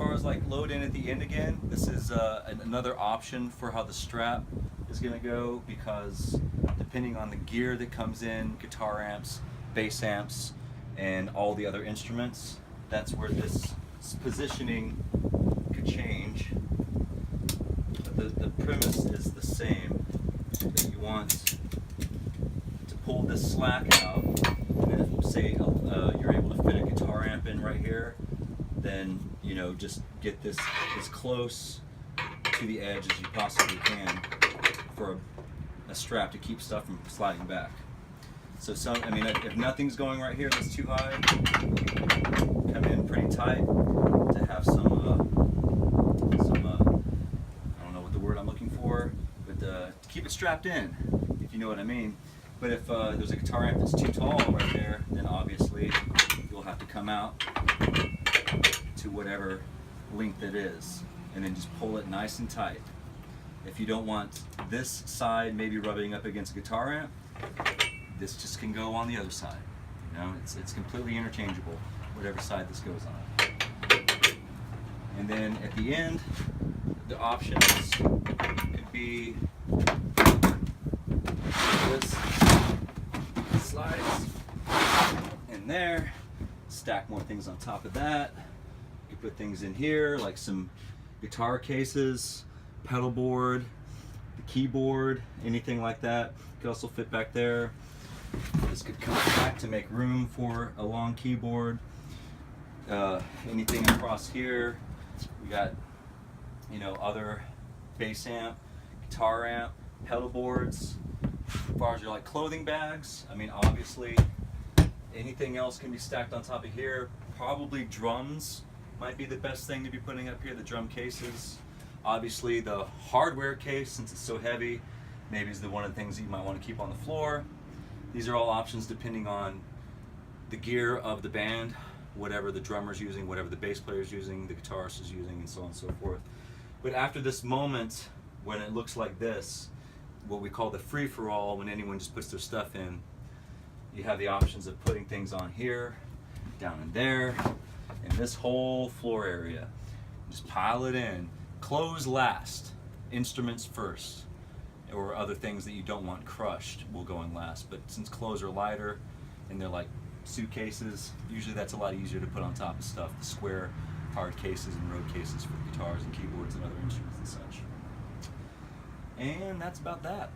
far as like load in at the end again, this is another option for how the strap is going to go, because depending on the gear that comes in, guitar amps, bass amps, and all the other instruments, that's where this positioning could change. But the premise is the same, that you want to pull this slack out, and if, say, you're able to fit a guitar amp in right here, then, you know, just get this as close to the edge as you possibly can for a strap to keep stuff from sliding back. So I mean, if nothing's going right here that's too high, come in pretty tight to have some I don't know what the word I'm looking for, but to keep it strapped in, if you know what I mean. But if there's a guitar amp that's too tall right there, then obviously you'll have to come out to whatever length it is, and then just pull it nice and tight. If you don't want this side maybe rubbing up against a guitar amp, this just can go on the other side. You know, it's completely interchangeable, whatever side this goes on. And then at the end, the options could be this slides in there, stack more things on top of that. You put things in here like some guitar cases, pedal board, the keyboard, anything like that could also fit back there. This could come back to make room for a long keyboard. Anything across here, we got, you know, other bass amp, guitar amp, pedal boards. As far as your like clothing bags, I mean, obviously anything else can be stacked on top of here. Probably drums might be the best thing to be putting up here, the drum cases. Obviously the hardware case, since it's so heavy, maybe is one of the things that you might want to keep on the floor. These are all options depending on the gear of the band, whatever the drummer's using, whatever the bass player's using, the guitarist is using, and so on and so forth. But after this moment, when it looks like this, what we call the free-for-all, when anyone just puts their stuff in, you have the options of putting things on here, down in there, and this whole floor area. Just pile it in. Clothes last, instruments first, or other things that you don't want crushed will go in last. But since clothes are lighter and they're like suitcases, usually that's a lot easier to put on top of stuff, the square hard cases and road cases for guitars and keyboards and other instruments and such. And that's about that.